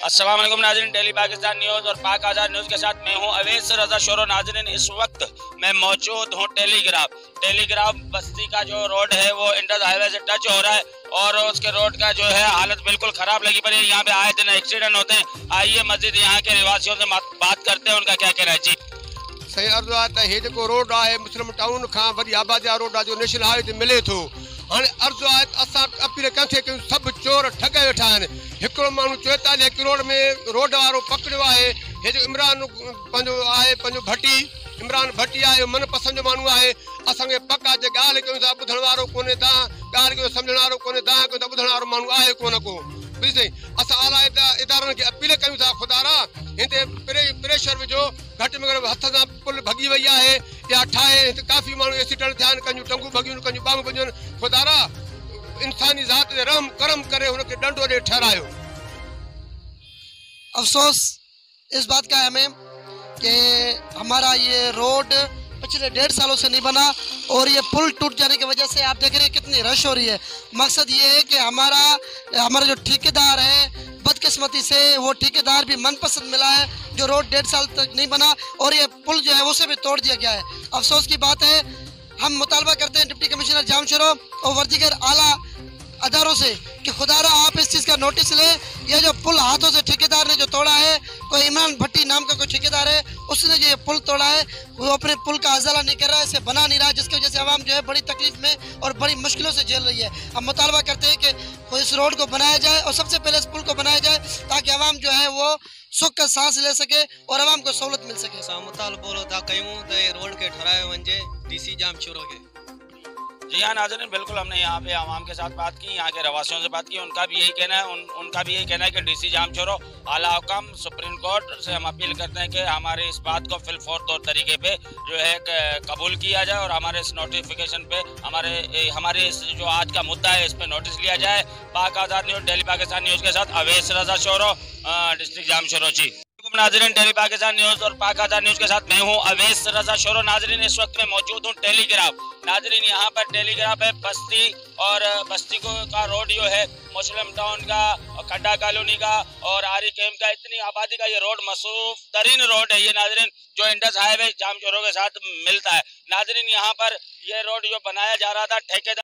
अस्सलाम वालेकुम नाज़रीन, डेली पाकिस्तान न्यूज़ और पाक आज़ाद न्यूज़ के साथ मैं हूं अवैस रजा शोरो। नाज़रीन, इस वक्त मैं मौजूद हूं टेलीग्राफ बस्ती का जो रोड है वो इंडस हाईवे से टच हो रहा है और उसके रोड का जो है हालत बिल्कुल ख़राब लगी पड़ी है। यहाँ पे आए दिन एक्सीडेंट होते हैं। आइए मस्जिद यहाँ के निवासियों से बात करते हैं, उनका क्या कहना है। जी सही अर्ज़ु आहे त हे जेको रोड आहे मुस्लिम टाउन खां वरी आबादिया रोड आहे जो नेशनल हाईवे ते मिले थो। हाणे अर्ज़ु आहे त असां अपील कंहिंखे कयूं, सभु चोर ठग वेठा आहिनि। हिकिड़ो माण्हू 44 करोड़ में रोड वारो पकड़ियो आहे। हे जो इमरान पंहिंजो आहे, पंहिंजो भट्टी इमरान भट्टी आहे, मनपसंद जो माण्हू आहे। असांखे पक आहे, जे ॻाल्हि कयूं था ॿुधण वारो कोन्हे, तव्हां ॻाल्हि कयो सम्झण वारो कोन्हे, तव्हां कयो त ॿुधण वारो माण्हू आहे कोन को। बुझी असां आला इदारनि खे अपील कयूं था, ख़ुदारा हिते प्रेशर विझो, घटि में घटि हथ सां पुल भॻी वई आहे या ठाहे। हिते काफ़ी माण्हू एक्सीडेंट थिया आहिनि, कंहिंजूं टंगूं भॻियूं, कंहिंजूं ॿाहूं भॼियूं आहिनि। ख़ुदारा इंसानी ज़ात ते रहम करम करे हुनखे डंडो ॾे ठहरायो। अफसोस इस बात का है हमें कि हमारा ये रोड पिछले 1.5 सालों से नहीं बना और ये पुल टूट जाने की वजह से आप देख रहे हैं कितनी रश हो रही है। मकसद ये है कि हमारा जो ठेकेदार है, बदकिस्मती से वो ठेकेदार भी मनपसंद मिला है जो रोड 1.5 साल तक नहीं बना और ये पुल जो है उसे भी तोड़ दिया गया है। अफसोस की बात है, हम मुतालबा करते हैं डिप्टी कमिश्नर जामशरो और वर्दीगर आला अदारों से कि खुदारा आप इस चीज़ का नोटिस लें। यह जो पुल हाथों से ठेकेदार ने जो तोड़ा है, कोई इमरान भट्टी नाम का कोई ठेकेदार है, उसने जो ये पुल तोड़ा है वो अपने पुल का अजाला नहीं कर रहा है, इसे बना नहीं रहा, जिसकी वजह से आवाम जो है बड़ी तकलीफ में और बड़ी मुश्किलों से झेल रही है। हम मुतालबा करते हैं कि इस रोड को बनाया जाए और सबसे पहले इस पुल को बनाया जाए ताकि आवाम जो है वो सुख का सांस ले सके और आवाम को सहूलत मिल सके। मुतालबो था कयूं त रोड के ठहरायो वञे डीसी जामशोरो के। जी हाँ नाज़रीन, बिल्कुल हमने यहाँ पे आवाम के साथ बात की, यहाँ के रहवासियों से बात की। उनका भी यही कहना है उनका भी यही कहना है कि डीसी जामशोरो आला हुक्म सुप्रीम कोर्ट से हम अपील करते हैं कि हमारे इस बात को फिलफौर तौर तरीके पे जो है कबूल किया जाए और हमारे इस नोटिफिकेशन पे हमारे इस जो आज का मुद्दा है इस पे नोटिस लिया जाए। पाक आज़ाद न्यूज़, डेली पाकिस्तान न्यूज़ के साथ अवैस रजा शोरो, डिस्ट्रिक्ट जामशोरो। जी नाज़रीन, डेली पाकिस्तान न्यूज़ और पाक आज़ाद न्यूज़ के साथ मैं हूं अवैस रजा शोरो। नाज़रीन, इस वक्त मैं मौजूद हूं टेलीग्राफ। नाज़रीन, यहाँ पर टेलीग्राफ है बस्ती और बस्ती का रोड जो है मुस्लिम टाउन का, खड्डा कॉलोनी का और आरी कैम्प का, इतनी आबादी का ये रोड मसरूफ तरीन रोड है ये नाज़रीन, जो इंडस हाईवे जामशोरो के साथ मिलता है। नाज़रीन, यहाँ पर ये रोड जो बनाया जा रहा था ठेकेदार